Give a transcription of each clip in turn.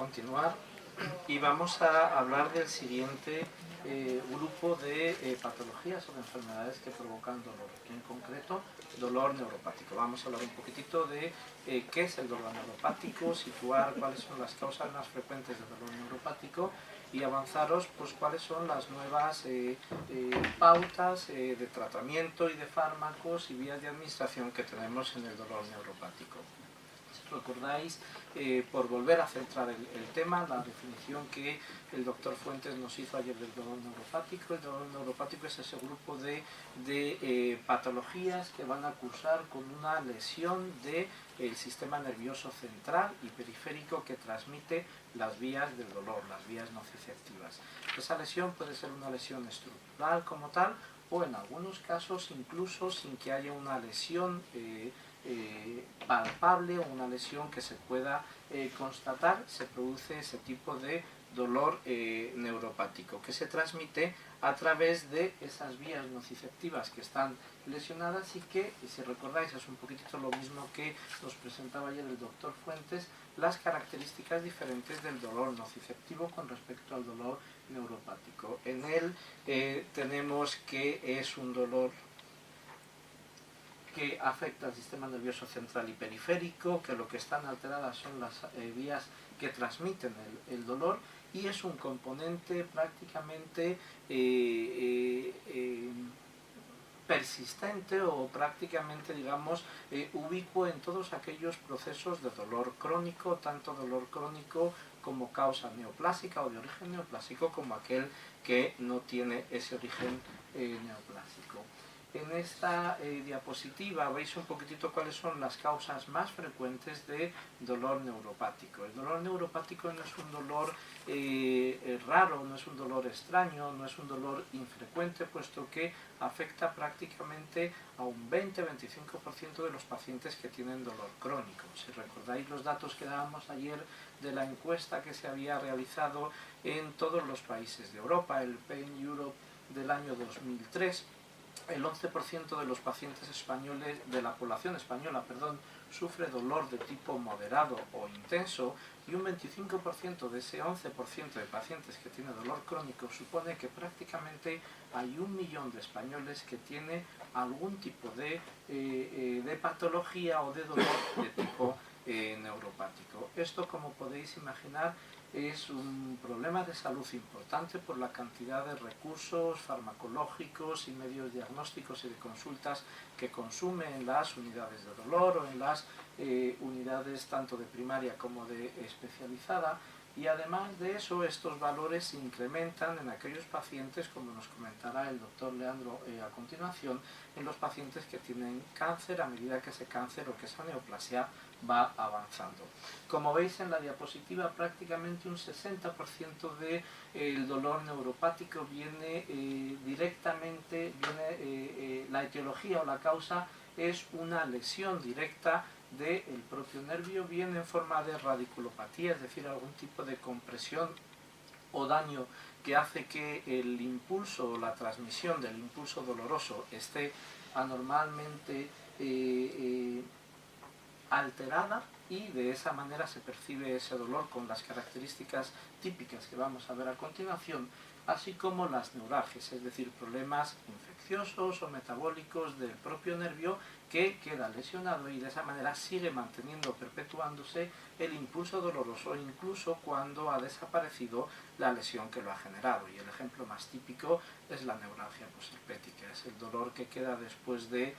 continuar y vamos a hablar del siguiente grupo de patologías o de enfermedades que provocan dolor, aquí en concreto dolor neuropático. Vamos a hablar un poquitito de qué es el dolor neuropático, situar cuáles son las causas más frecuentes del dolor neuropático y avanzaros pues cuáles son las nuevas pautas de tratamiento y de fármacos y vías de administración que tenemos en el dolor neuropático. Si recordáis, por volver a centrar el tema, la definición que el doctor Fuentes nos hizo ayer del dolor neuropático. El dolor neuropático es ese grupo de patologías que van a cursar con una lesión del sistema nervioso central y periférico que transmite las vías del dolor, las vías nociceptivas. Esa lesión puede ser una lesión estructural como tal, o en algunos casos incluso sin que haya una lesión palpable o una lesión que se pueda constatar, se produce ese tipo de dolor neuropático que se transmite a través de esas vías nociceptivas que están lesionadas y que, si recordáis, es un poquitito lo mismo que nos presentaba ayer el doctor Fuentes, las características diferentes del dolor nociceptivo con respecto al dolor neuropático. En él tenemos que es un dolor que afecta al sistema nervioso central y periférico, que lo que están alteradas son las vías que transmiten el dolor, y es un componente prácticamente persistente o prácticamente, digamos, ubicuo en todos aquellos procesos de dolor crónico, tanto dolor crónico como causa neoplásica o de origen neoplásico, como aquel que no tiene ese origen neoplásico. En esta diapositiva veis un poquitito cuáles son las causas más frecuentes de dolor neuropático. El dolor neuropático no es un dolor raro, no es un dolor extraño, no es un dolor infrecuente, puesto que afecta prácticamente a un 20-25% de los pacientes que tienen dolor crónico. Si recordáis los datos que dábamos ayer de la encuesta que se había realizado en todos los países de Europa, el Pain Europe del año 2003, el 11% de los pacientes españoles, de la población española, sufre dolor de tipo moderado o intenso, y un 25% de ese 11% de pacientes que tiene dolor crónico supone que prácticamente hay 1 millón de españoles que tiene algún tipo de patología o de dolor de tipo neuropático. Esto, como podéis imaginar, es un problema de salud importante por la cantidad de recursos farmacológicos y medios diagnósticos y de consultas que consumen las unidades de dolor o en las unidades tanto de primaria como de especializada. Y además de eso, estos valores se incrementan en aquellos pacientes, como nos comentará el doctor Leandro a continuación, en los pacientes que tienen cáncer a medida que ese cáncer o que esa neoplasia va avanzando. Como veis en la diapositiva, prácticamente un 60% del dolor neuropático viene directamente, la etiología o la causa es una lesión directa del propio nervio, bien en forma de radiculopatía, es decir, algún tipo de compresión o daño que hace que el impulso o la transmisión del impulso doloroso esté anormalmente alterada, y de esa manera se percibe ese dolor con las características típicas que vamos a ver a continuación, así como las neuralgias, es decir, problemas infecciosos o metabólicos del propio nervio que queda lesionado y de esa manera sigue manteniendo, perpetuándose el impulso doloroso incluso cuando ha desaparecido la lesión que lo ha generado. Y el ejemplo más típico es la neuralgia posherpética, es el dolor que queda después de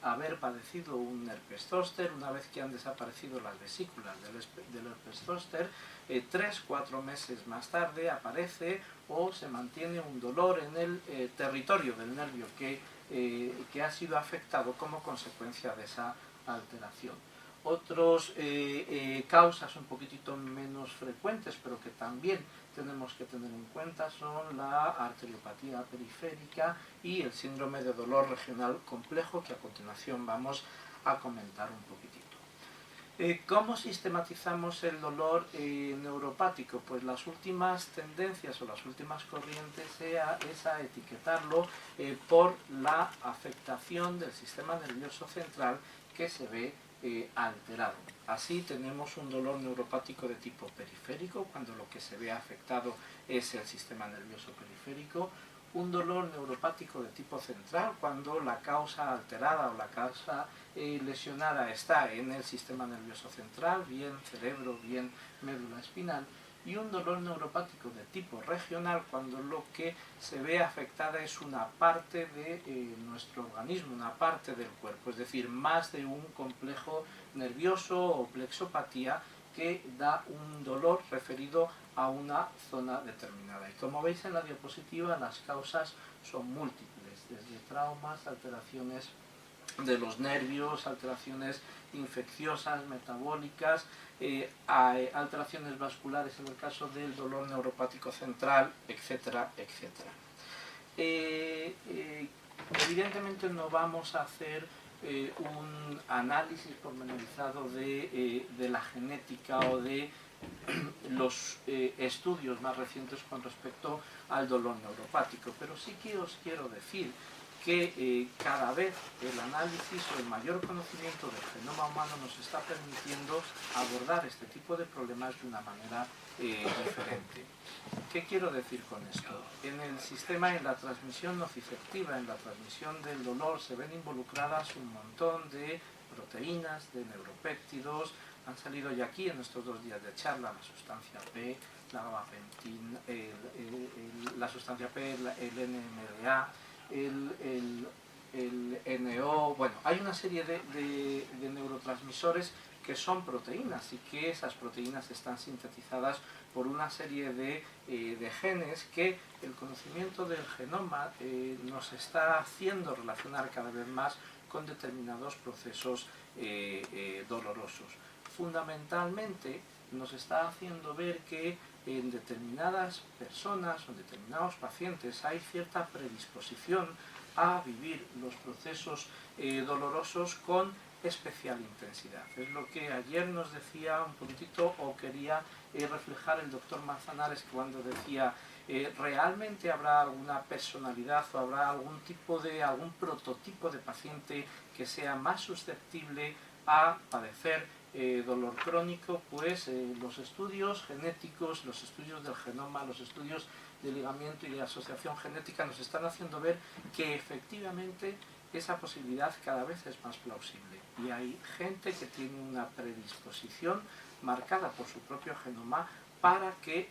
haber padecido un herpes zóster. Una vez que han desaparecido las vesículas del herpes zóster, 3-4 meses más tarde aparece o se mantiene un dolor en el territorio del nervio que ha sido afectado como consecuencia de esa alteración. Otras causas un poquitito menos frecuentes, pero que también tenemos que tener en cuenta, son la arteriopatía periférica y el síndrome de dolor regional complejo, que a continuación vamos a comentar un poquitito. ¿Cómo sistematizamos el dolor neuropático? Pues las últimas tendencias o las últimas corrientes es a etiquetarlo por la afectación del sistema nervioso central que se ve alterado. Así tenemos un dolor neuropático de tipo periférico, cuando lo que se ve afectado es el sistema nervioso periférico, un dolor neuropático de tipo central, cuando la causa alterada o la causa lesionada está en el sistema nervioso central, bien cerebro, bien médula espinal, y un dolor neuropático de tipo regional, cuando lo que se ve afectada es una parte de nuestro organismo, una parte del cuerpo, es decir, más de un complejo nervioso o plexopatía que da un dolor referido a una zona determinada. Y como veis en la diapositiva, las causas son múltiples, desde traumas, alteraciones de los nervios, alteraciones infecciosas, metabólicas, alteraciones vasculares en el caso del dolor neuropático central, etcétera, etcétera. Evidentemente no vamos a hacer un análisis pormenorizado de la genética o de los estudios más recientes con respecto al dolor neuropático, pero sí que os quiero decir que cada vez el análisis o el mayor conocimiento del genoma humano nos está permitiendo abordar este tipo de problemas de una manera diferente. ¿Qué quiero decir con esto? En el sistema, en la transmisión nociceptiva, en la transmisión del dolor, se ven involucradas un montón de proteínas, de neuropéptidos. Han salido ya aquí en estos 2 días de charla la sustancia P, la gabapentina, la sustancia P, el NMDA, el NO. Bueno, hay una serie de neurotransmisores que son proteínas y que esas proteínas están sintetizadas por una serie de genes que el conocimiento del genoma nos está haciendo relacionar cada vez más con determinados procesos dolorosos. Fundamentalmente nos está haciendo ver que en determinadas personas o en determinados pacientes hay cierta predisposición a vivir los procesos dolorosos con especial intensidad. Es lo que ayer nos decía un puntito o quería reflejar el doctor Manzanares cuando decía ¿realmente habrá alguna personalidad o habrá algún prototipo de paciente que sea más susceptible a padecer dolor crónico? Pues los estudios genéticos, los estudios del genoma, los estudios de ligamiento y de asociación genética nos están haciendo ver que efectivamente esa posibilidad cada vez es más plausible y hay gente que tiene una predisposición marcada por su propio genoma para que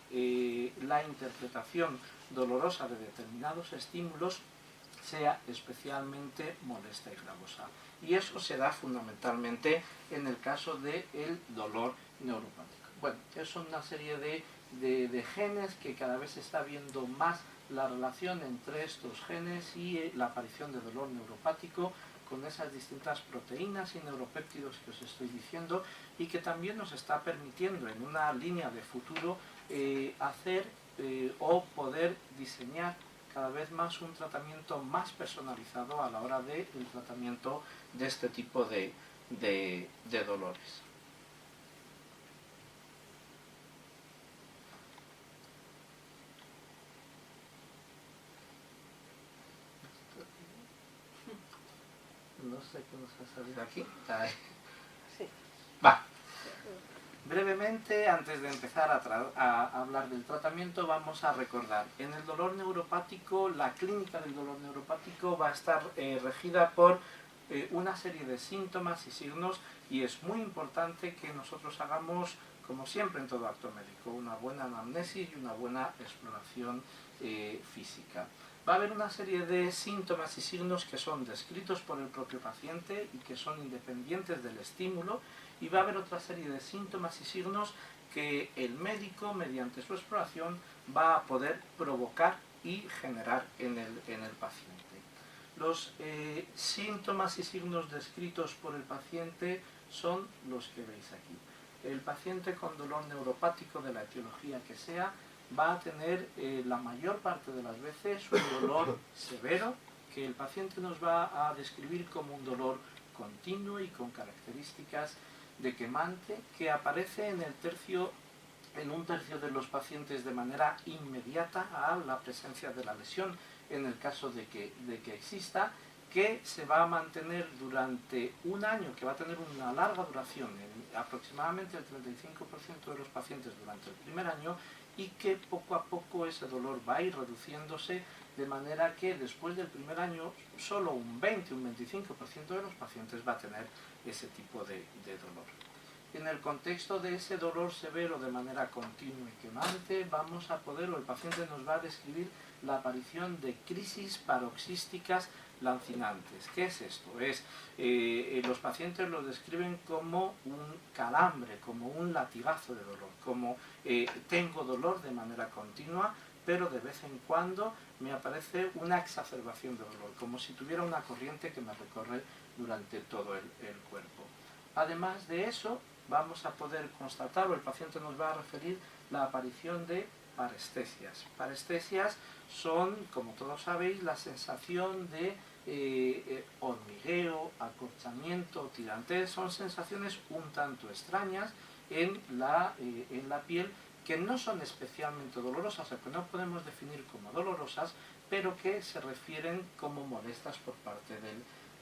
la interpretación dolorosa de determinados estímulos sea especialmente molesta y gravosa. Y eso se da fundamentalmente en el caso del dolor neuropático. Bueno, son una serie de genes que cada vez se está viendo más la relación entre estos genes y la aparición de dolor neuropático con esas distintas proteínas y neuropéptidos que os estoy diciendo y que también nos está permitiendo en una línea de futuro hacer o poder diseñar cada vez más un tratamiento más personalizado a la hora del tratamiento de este tipo de dolores. No sé qué nos ha salido aquí. Sí. Va. Brevemente, antes de empezar a hablar del tratamiento, vamos a recordar. En el dolor neuropático, la clínica del dolor neuropático va a estar regida por una serie de síntomas y signos, y es muy importante que nosotros hagamos, como siempre en todo acto médico, una buena anamnesis y una buena exploración física. Va a haber una serie de síntomas y signos que son descritos por el propio paciente y que son independientes del estímulo, y va a haber otra serie de síntomas y signos que el médico, mediante su exploración, va a poder provocar y generar en el paciente. Los síntomas y signos descritos por el paciente son los que veis aquí. El paciente con dolor neuropático, de la etiología que sea, va a tener la mayor parte de las veces un dolor severo, que el paciente nos va a describir como un dolor continuo y con características de quemante, que aparece en un tercio de los pacientes de manera inmediata a la presencia de la lesión, en el caso de que exista, que se va a mantener durante un año, que va a tener una larga duración, en aproximadamente el 35% de los pacientes durante el primer año, y que poco a poco ese dolor va a ir reduciéndose, de manera que después del primer año solo un 20, un 25% de los pacientes va a tener ese tipo de dolor. En el contexto de ese dolor severo de manera continua y quemante, vamos a poder, o el paciente nos va a describir la aparición de crisis paroxísticas lancinantes. ¿Qué es esto? Los pacientes lo describen como un calambre, como un latigazo de dolor, como tengo dolor de manera continua, pero de vez en cuando me aparece una exacerbación de dolor, como si tuviera una corriente que me recorre durante todo el cuerpo. Además de eso, vamos a poder constatar, o el paciente nos va a referir, la aparición de parestesias. Parestesias son, como todos sabéis, la sensación de hormigueo, acorchamiento, tirantez. Son sensaciones un tanto extrañas en la piel, que no son especialmente dolorosas, o que no podemos definir como dolorosas, pero que se refieren como molestas por parte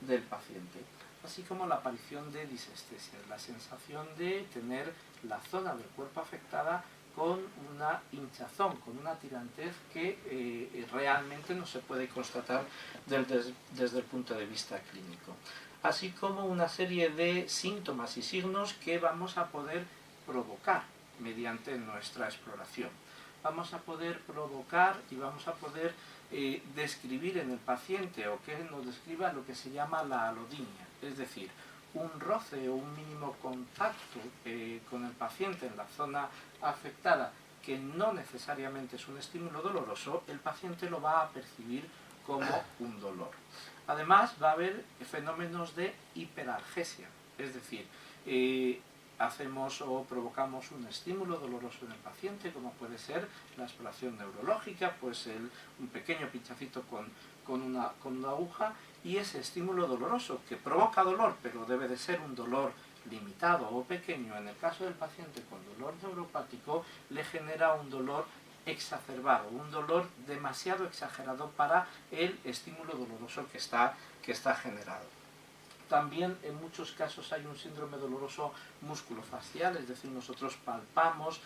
del paciente. Así como la aparición de disestesias, la sensación de tener la zona del cuerpo afectada con una hinchazón, con una tirantez que realmente no se puede constatar desde el punto de vista clínico. Así como una serie de síntomas y signos que vamos a poder provocar mediante nuestra exploración. Vamos a poder provocar y vamos a poder describir en el paciente, o que nos describa lo que se llama la alodinia, es decir, un roce o un mínimo contacto con el paciente en la zona afectada, que no necesariamente es un estímulo doloroso, el paciente lo va a percibir como un dolor. Además, va a haber fenómenos de hiperalgesia, es decir, hacemos o provocamos un estímulo doloroso en el paciente, como puede ser la exploración neurológica, pues un pequeño pinchacito con una aguja, y ese estímulo doloroso que provoca dolor, pero debe de ser un dolor limitado o pequeño, en el caso del paciente con dolor neuropático, le genera un dolor exacerbado, un dolor demasiado exagerado para el estímulo doloroso que está generado. También en muchos casos hay un síndrome doloroso musculofacial, es decir, nosotros palpamos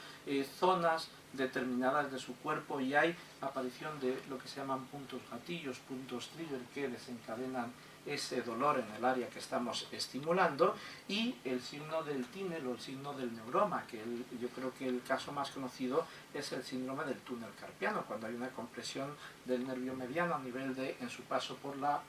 zonas determinadas de su cuerpo y hay aparición de lo que se llaman puntos gatillos, puntos trigger, que desencadenan ese dolor en el área que estamos estimulando, y el signo del TINEL o el signo del neuroma, que yo creo que el caso más conocido es el síndrome del túnel carpiano, cuando hay una compresión del nervio mediano a nivel en su paso por la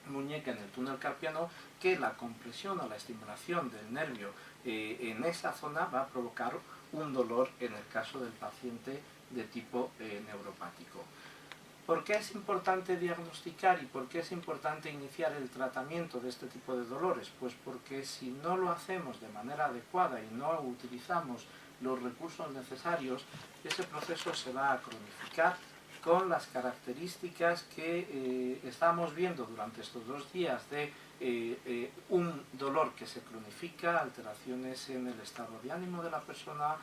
muñeca en el túnel carpiano, que la compresión o la estimulación del nervio en esa zona va a provocar un dolor en el caso del paciente de tipo neuropático. ¿Por qué es importante diagnosticar y por qué es importante iniciar el tratamiento de este tipo de dolores? Pues porque si no lo hacemos de manera adecuada y no utilizamos los recursos necesarios, ese proceso se va a cronificar con las características que estamos viendo durante estos 2 días de un dolor que se cronifica, alteraciones en el estado de ánimo de la persona,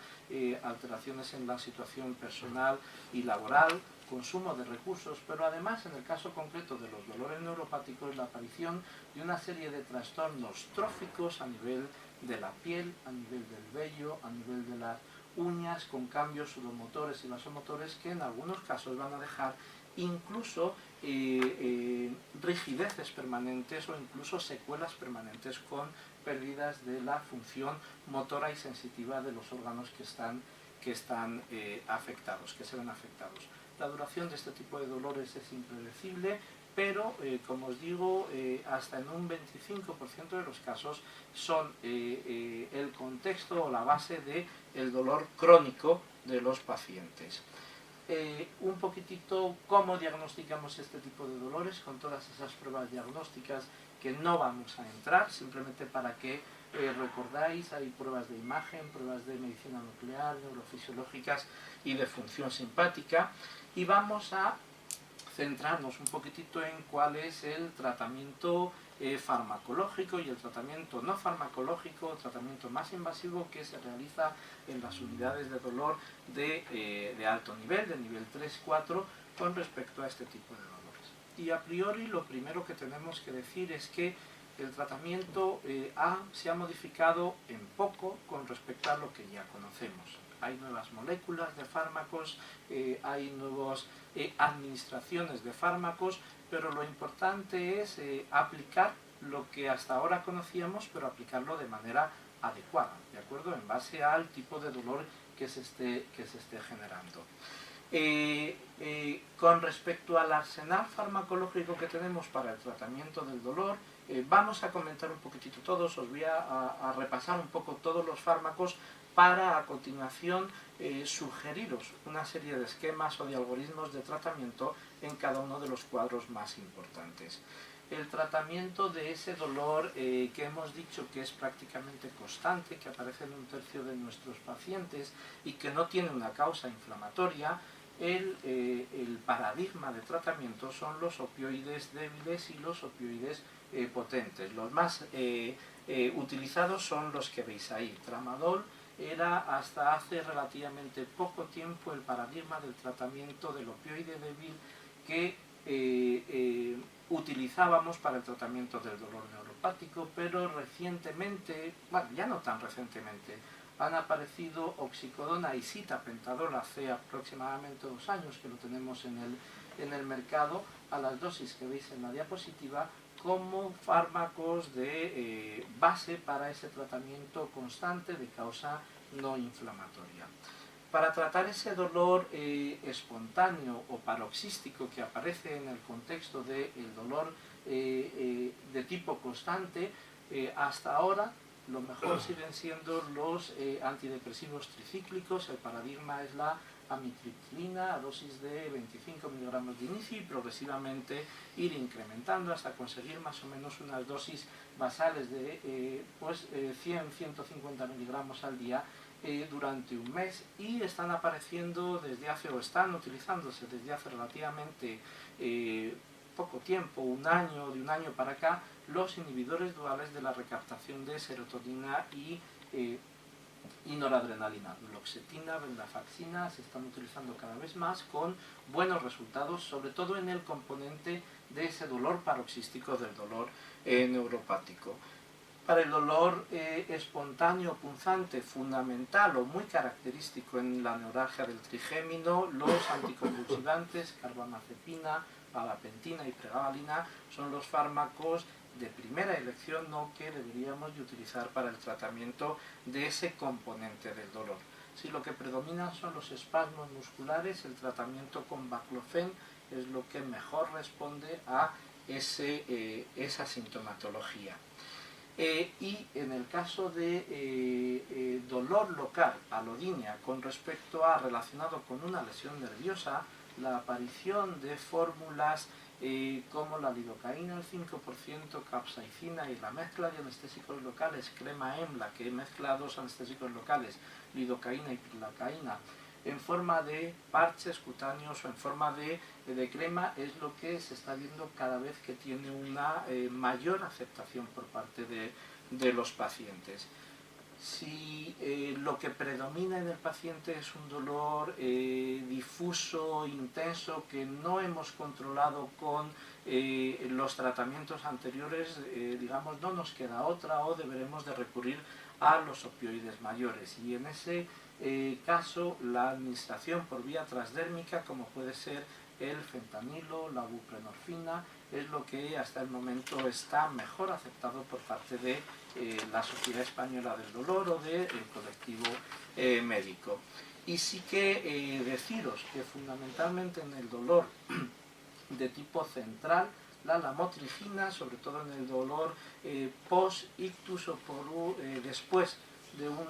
alteraciones en la situación personal y laboral, consumo de recursos, pero además en el caso concreto de los dolores neuropáticos, la aparición de una serie de trastornos tróficos a nivel de la piel, a nivel del vello, a nivel de las uñas, con cambios sudomotores y vasomotores que en algunos casos van a dejar incluso rigideces permanentes o incluso secuelas permanentes con pérdidas de la función motora y sensitiva de los órganos que están afectados, que se ven afectados. La duración de este tipo de dolores es impredecible, pero como os digo, hasta en un 25% de los casos son el contexto o la base del dolor crónico de los pacientes. Un poquitito cómo diagnosticamos este tipo de dolores, con todas esas pruebas diagnósticas que no vamos a entrar, simplemente para que recordáis, hay pruebas de imagen, pruebas de medicina nuclear, neurofisiológicas y de función simpática, y vamos a centrarnos un poquitito en cuál es el tratamiento farmacológico y el tratamiento no farmacológico, el tratamiento más invasivo que se realiza en las unidades de dolor de alto nivel, de nivel 3-4, con respecto a este tipo de dolores. Y a priori lo primero que tenemos que decir es que el tratamiento se ha modificado en poco con respecto a lo que ya conocemos. Hay nuevas moléculas de fármacos, hay nuevas administraciones de fármacos, pero lo importante es aplicar lo que hasta ahora conocíamos, pero aplicarlo de manera adecuada, ¿de acuerdo? En base al tipo de dolor que se esté generando. Con respecto al arsenal farmacológico que tenemos para el tratamiento del dolor, vamos a comentar un poquitito todos, os voy a repasar un poco todos los fármacos para a continuación sugeriros una serie de esquemas o de algoritmos de tratamiento en cada uno de los cuadros más importantes. El tratamiento de ese dolor que hemos dicho que es prácticamente constante, que aparece en un tercio de nuestros pacientes y que no tiene una causa inflamatoria, el paradigma de tratamiento son los opioides débiles y los opioides potentes. Los más utilizados son los que veis ahí. Tramadol era hasta hace relativamente poco tiempo el paradigma del tratamiento del opioide débil que utilizábamos para el tratamiento del dolor neuropático, pero recientemente, bueno, ya no tan recientemente, han aparecido oxicodona y sitapentasol hace aproximadamente 2 años que lo tenemos en el mercado, a las dosis que veis en la diapositiva, como fármacos de base para ese tratamiento constante de causa no inflamatoria. Para tratar ese dolor espontáneo o paroxístico que aparece en el contexto del dolor de tipo constante, hasta ahora lo mejor siguen siendo los antidepresivos tricíclicos. El paradigma es la amitriptilina a dosis de 25 miligramos de inicio y progresivamente ir incrementando hasta conseguir más o menos unas dosis basales de 100-150 miligramos al día durante un mes, y están apareciendo desde hace, o están utilizándose desde hace relativamente poco tiempo, un año, de un año para acá, los inhibidores duales de la recaptación de serotonina y noradrenalina. Duloxetina, venlafaxina se están utilizando cada vez más con buenos resultados, sobre todo en el componente de ese dolor paroxístico del dolor neuropático. Para el dolor espontáneo punzante, fundamental o muy característico en la neuralgia del trigémino, los anticonvulsivantes, carbamazepina, gabapentina y pregabalina son los fármacos de primera elección que deberíamos de utilizar para el tratamiento de ese componente del dolor. Si lo que predomina son los espasmos musculares, el tratamiento con baclofen es lo que mejor responde a esa sintomatología. Y en el caso de dolor local, alodinia, con respecto a relacionado con una lesión nerviosa, la aparición de fórmulas como la lidocaína al 5%, capsaicina y la mezcla de anestésicos locales, crema EMLA, que mezcla 2 anestésicos locales, lidocaína y pilocaína, en forma de parches cutáneos o en forma de crema, es lo que se está viendo cada vez que tiene una mayor aceptación por parte de los pacientes. Si lo que predomina en el paciente es un dolor difuso, intenso, que no hemos controlado con los tratamientos anteriores, digamos, no nos queda otra o deberemos de recurrir a los opioides mayores. Y en ese caso, la administración por vía transdérmica, como puede ser el fentanilo, la buprenorfina, es lo que hasta el momento está mejor aceptado por parte de la Sociedad Española del Dolor o del colectivo médico. Y sí que deciros que fundamentalmente en el dolor de tipo central, la lamotrigina, sobre todo en el dolor post-ictus o después de un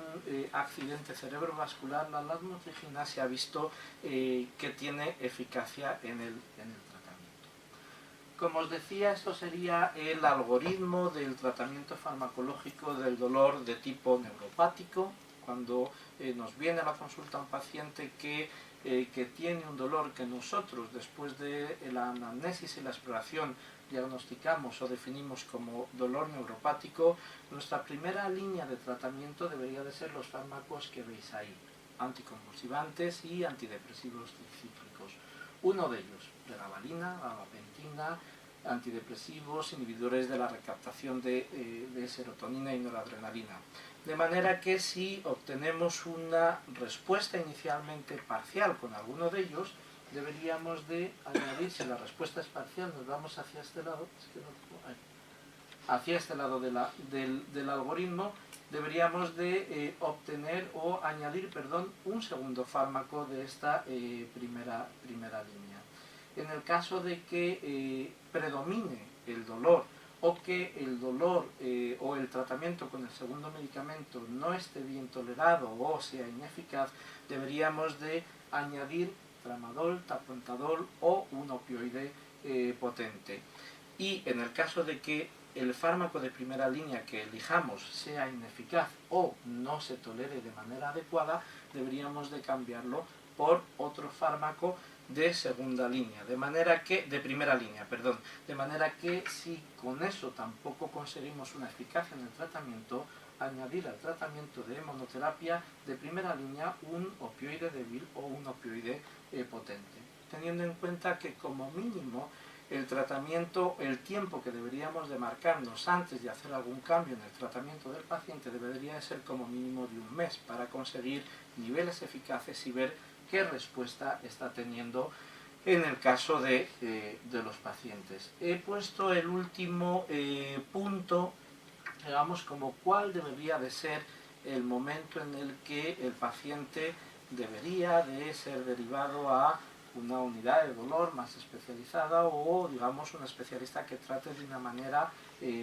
accidente cerebrovascular, la lamotrigina se ha visto que tiene eficacia en el tratamiento. Como os decía, esto sería el algoritmo del tratamiento farmacológico del dolor de tipo neuropático. Cuando nos viene a la consulta un paciente que tiene un dolor que nosotros, después de la anamnesis y la exploración, diagnosticamos o definimos como dolor neuropático, nuestra primera línea de tratamiento debería de ser los fármacos que veis ahí, anticonvulsivantes y antidepresivos tricíclicos. Uno de ellos, pregabalina, gabapentina, antidepresivos, inhibidores de la recaptación de serotonina y noradrenalina. De manera que si obtenemos una respuesta inicialmente parcial con alguno de ellos, deberíamos de añadir, si la respuesta es parcial, nos vamos hacia este lado, hacia este lado del algoritmo, deberíamos de obtener o añadir, un segundo fármaco de esta primera línea. En el caso de que predomine el dolor o que el dolor o el tratamiento con el segundo medicamento no esté bien tolerado o sea ineficaz, deberíamos de añadir tramadol, tapentadol o un opioide potente. Y en el caso de que el fármaco de primera línea que elijamos sea ineficaz o no se tolere de manera adecuada, deberíamos de cambiarlo por otro fármaco de segunda línea, de primera línea, de manera que si con eso tampoco conseguimos una eficacia en el tratamiento, añadir al tratamiento de monoterapia de primera línea un opioide débil o un opioide potente, teniendo en cuenta que como mínimo el tratamiento, el tiempo que deberíamos de marcarnos antes de hacer algún cambio en el tratamiento del paciente debería de ser como mínimo de un mes para conseguir niveles eficaces y ver qué respuesta está teniendo en el caso de los pacientes. He puesto el último punto, digamos, como cuál debería de ser el momento en el que el paciente debería de ser derivado a una unidad de dolor más especializada o, digamos, un especialista que trate de una manera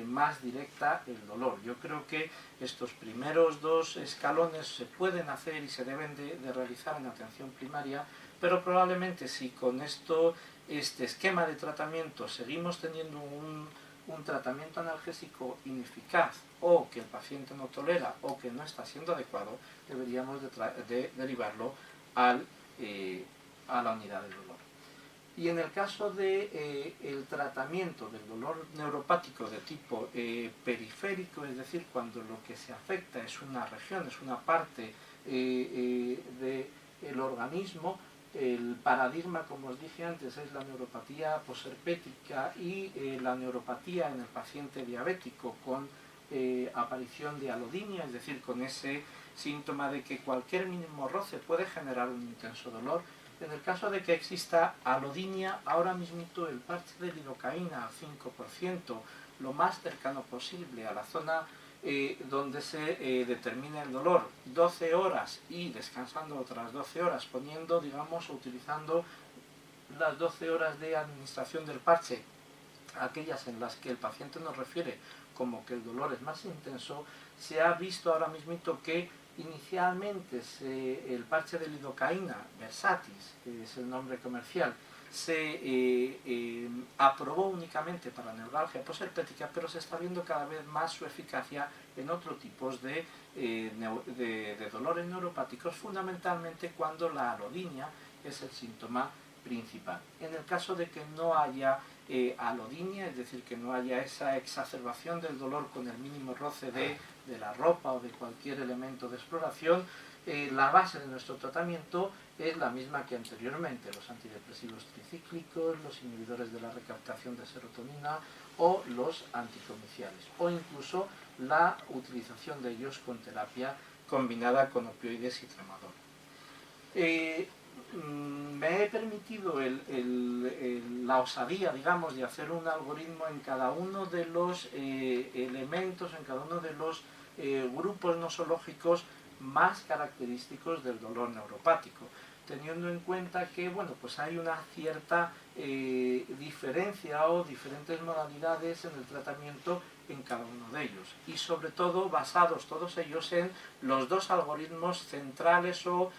más directa el dolor. Yo creo que estos primeros dos escalones se pueden hacer y se deben de realizar en atención primaria, pero probablemente si con este esquema de tratamiento seguimos teniendo un tratamiento analgésico ineficaz o que el paciente no tolera o que no está siendo adecuado, deberíamos de derivarlo a la unidad del dolor. Y en el caso del tratamiento del dolor neuropático de tipo periférico, es decir, cuando lo que se afecta es una región, es una parte del organismo, el paradigma, como os dije antes, es la neuropatía posherpética y la neuropatía en el paciente diabético con aparición de alodinia, es decir, con ese síntoma de que cualquier mínimo roce puede generar un intenso dolor. En el caso de que exista alodinia, ahora mismito el parche de lidocaína al 5%, lo más cercano posible a la zona donde se determina el dolor, 12 horas y descansando otras 12 horas, poniendo, digamos, utilizando las 12 horas de administración del parche, aquellas en las que el paciente nos refiere como que el dolor es más intenso, se ha visto ahora mismito que inicialmente el parche de lidocaína, Versatis, que es el nombre comercial, se aprobó únicamente para neuralgia posherpética, pero se está viendo cada vez más su eficacia en otros tipos de dolores neuropáticos, fundamentalmente cuando la alodinia es el síntoma principal. En el caso de que no haya alodinia, es decir, que no haya esa exacerbación del dolor con el mínimo roce de la ropa o de cualquier elemento de exploración, la base de nuestro tratamiento es la misma que anteriormente, los antidepresivos tricíclicos, los inhibidores de la recaptación de serotonina o los anticomiciales, o incluso la utilización de ellos con terapia combinada con opioides y tramadol. Me he permitido la osadía, digamos, de hacer un algoritmo en cada uno de los elementos, en cada uno de los grupos nosológicos más característicos del dolor neuropático, teniendo en cuenta que, bueno, pues hay una cierta diferencia o diferentes modalidades en el tratamiento en cada uno de ellos, y sobre todo basados todos ellos en los dos algoritmos centrales o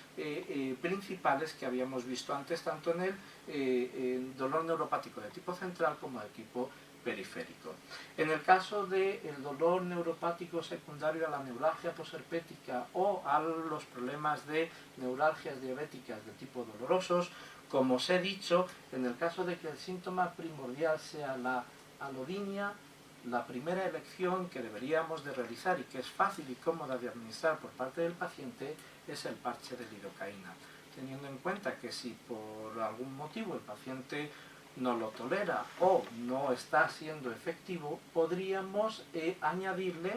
principales que habíamos visto antes, tanto en el dolor neuropático de tipo central como de tipo periférico. En el caso del dolor neuropático secundario a la neuralgia posherpética o a los problemas de neuralgias diabéticas de tipo dolorosos, como os he dicho, en el caso de que el síntoma primordial sea la alodinia, la primera elección que deberíamos de realizar y que es fácil y cómoda de administrar por parte del paciente es el parche de lidocaína, teniendo en cuenta que si por algún motivo el paciente no lo tolera o no está siendo efectivo, podríamos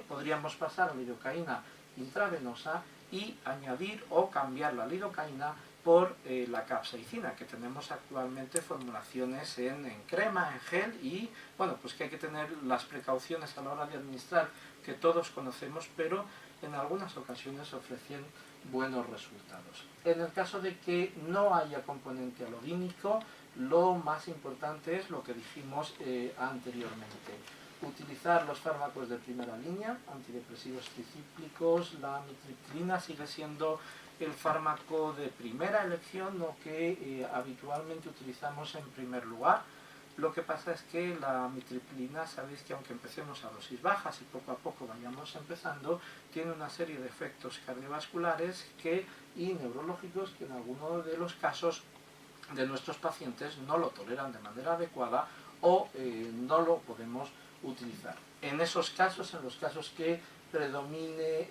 podríamos pasar a lidocaína intravenosa y añadir o cambiar la lidocaína por la capsaicina, que tenemos actualmente formulaciones en crema, en gel, y bueno, pues que hay que tener las precauciones a la hora de administrar que todos conocemos, pero en algunas ocasiones ofrecen buenos resultados. En el caso de que no haya componente alodínico, lo más importante es lo que dijimos anteriormente. Utilizar los fármacos de primera línea, antidepresivos tricíclicos. La amitriptilina sigue siendo el fármaco de primera elección, lo que habitualmente utilizamos en primer lugar. Lo que pasa es que la amitriptilina, sabéis que aunque empecemos a dosis bajas y poco a poco vayamos empezando, tiene una serie de efectos cardiovasculares y neurológicos que en algunos de los casos de nuestros pacientes no lo toleran de manera adecuada o no lo podemos utilizar. En esos casos, en los casos que predomine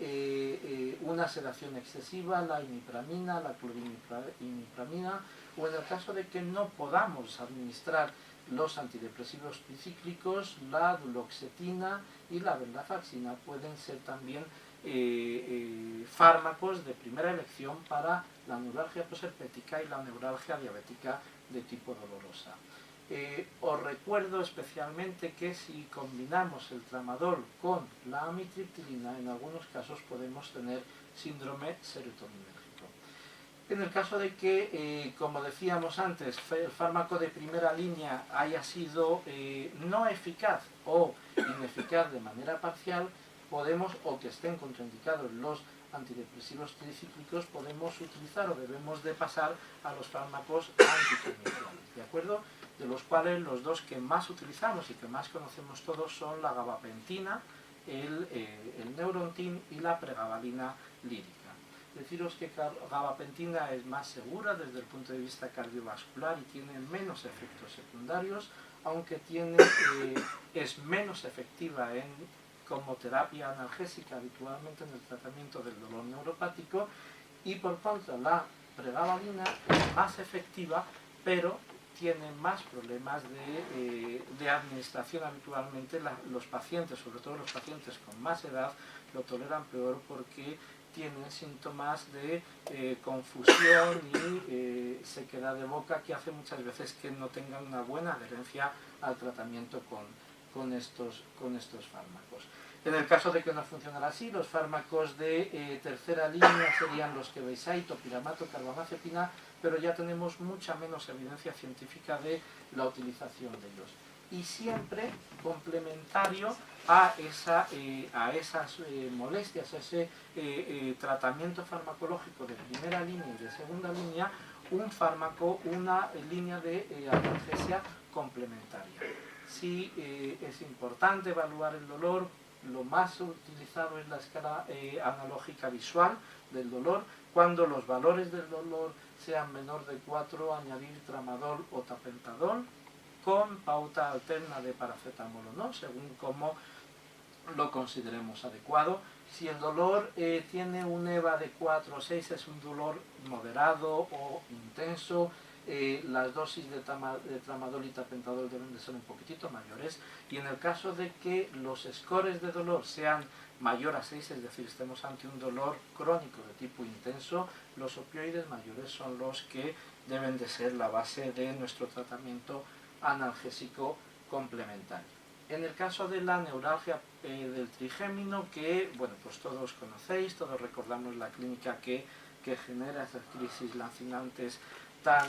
una sedación excesiva, la imipramina, la clorimipramina, o en el caso de que no podamos administrar los antidepresivos tricíclicos, la duloxetina y la venlafaxina pueden ser también fármacos de primera elección para la neuralgia posherpética y la neuralgia diabética de tipo dolorosa. Os recuerdo especialmente que si combinamos el tramadol con la amitriptilina, en algunos casos podemos tener síndrome serotoninérgico. En el caso de que, como decíamos antes, el fármaco de primera línea haya sido no eficaz o ineficaz de manera parcial, podemos, o que estén contraindicados los antidepresivos tricíclicos, podemos utilizar o debemos de pasar a los fármacos anticomerciales, ¿de acuerdo? De los cuales los dos que más utilizamos y que más conocemos todos son la gabapentina, el Neurontin y la pregabalina lírica. Deciros que gabapentina es más segura desde el punto de vista cardiovascular y tiene menos efectos secundarios, aunque es menos efectiva como terapia analgésica habitualmente en el tratamiento del dolor neuropático, y por contra la pregabalina es más efectiva, pero tiene más problemas de administración. Habitualmente los pacientes, sobre todo los pacientes con más edad, lo toleran peor porque tienen síntomas de confusión y sequedad de boca, que hace muchas veces que no tengan una buena adherencia al tratamiento con estos fármacos. En el caso de que no funcionara así, los fármacos de tercera línea serían los que veis ahí, topiramato, carbamazepina, pero ya tenemos mucha menos evidencia científica de la utilización de ellos. Y siempre complementario a esas molestias, a ese tratamiento farmacológico de primera línea y de segunda línea, un fármaco, una línea de analgesia complementaria. Sí, es importante evaluar el dolor. Lo más utilizado es la escala analógica visual del dolor. Cuando los valores del dolor sean menor de 4, añadir tramadol o tapentadol con pauta alterna de paracetamol o no, según cómo lo consideremos adecuado. Si el dolor tiene un EVA de 4 o 6, es un dolor moderado o intenso, las dosis de tramadol y tapentadol deben de ser un poquitito mayores, y en el caso de que los scores de dolor sean mayor a 6, es decir, estemos ante un dolor crónico de tipo intenso, los opioides mayores son los que deben de ser la base de nuestro tratamiento analgésico complementario. En el caso de la neuralgia del trigémino, que bueno, pues todos conocéis, todos recordamos la clínica que genera esas crisis lancinantes tan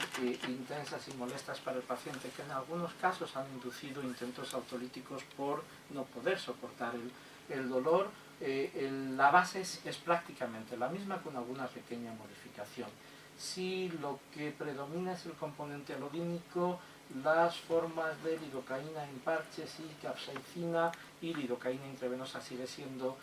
intensas y molestas para el paciente, que en algunos casos han inducido intentos autolíticos por no poder soportar el dolor. La base es prácticamente la misma, con alguna pequeña modificación. Si lo que predomina es el componente alodínico, las formas de lidocaína en parches y capsaicina y lidocaína intravenosa sigue siendo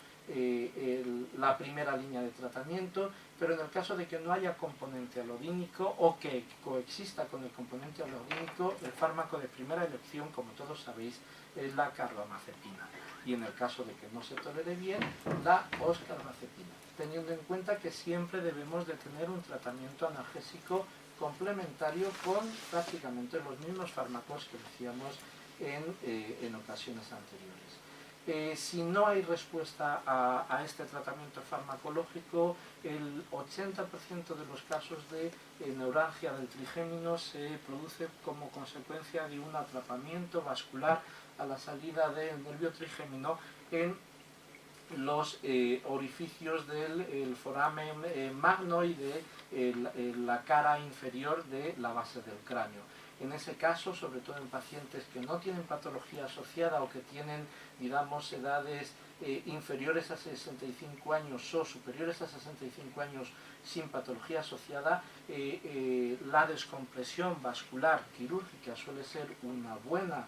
la primera línea de tratamiento. pero en el caso de que no haya componente alodínico o que coexista con el componente alodínico, el fármaco de primera elección, como todos sabéis, es la carbamazepina. Y en el caso de que no se tolere bien, la oscarbazepina, teniendo en cuenta que siempre debemos de tener un tratamiento analgésico complementario con prácticamente los mismos fármacos que decíamos en ocasiones anteriores. Si no hay respuesta a este tratamiento farmacológico, el 80% de los casos de neuralgia del trigémino se produce como consecuencia de un atrapamiento vascular a la salida del nervio trigémino en los orificios del foramen magno y de la cara inferior de la base del cráneo. En ese caso, sobre todo en pacientes que no tienen patología asociada o que tienen, digamos, edades inferiores a 65 años o superiores a 65 años sin patología asociada, la descompresión vascular quirúrgica suele ser una buena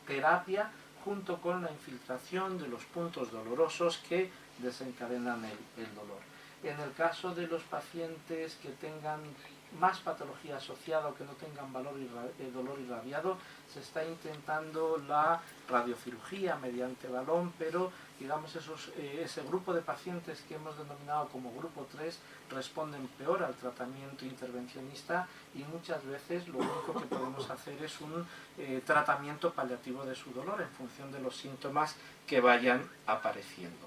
terapia, junto con la infiltración de los puntos dolorosos que desencadenan el dolor. En el caso de los pacientes que tengan más patología asociada o que no tengan dolor irradiado, se está intentando la radiocirugía mediante balón, pero digamos ese grupo de pacientes que hemos denominado como grupo 3 responden peor al tratamiento intervencionista y muchas veces lo único que podemos hacer es un tratamiento paliativo de su dolor en función de los síntomas que vayan apareciendo.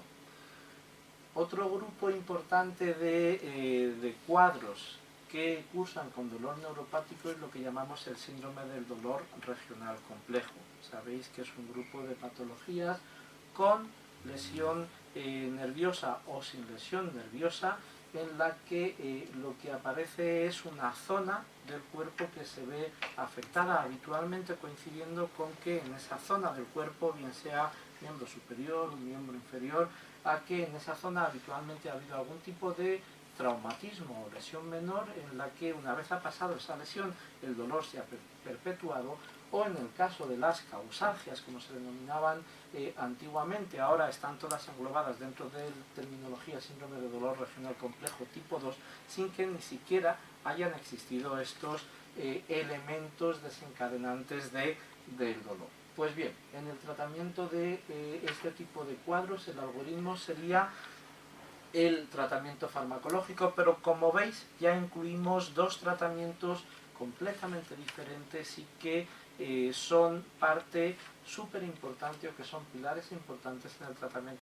Otro grupo importante de cuadros que cursan con dolor neuropático es lo que llamamos el síndrome del dolor regional complejo. Sabéis que es un grupo de patologías con lesión nerviosa o sin lesión nerviosa, en la que lo que aparece es una zona del cuerpo que se ve afectada, habitualmente coincidiendo con que en esa zona del cuerpo, bien sea miembro superior o miembro inferior, a que en esa zona habitualmente ha habido algún tipo de traumatismo o lesión menor, en la que una vez ha pasado esa lesión el dolor se ha perpetuado, o en el caso de las causalgias, como se denominaban antiguamente, ahora están todas englobadas dentro de la terminología síndrome de dolor regional complejo tipo 2, sin que ni siquiera hayan existido estos elementos desencadenantes del dolor. Pues bien, en el tratamiento de este tipo de cuadros, el algoritmo sería el tratamiento farmacológico, pero como veis ya incluimos dos tratamientos completamente diferentes y que son parte súper importante o que son pilares importantes en el tratamiento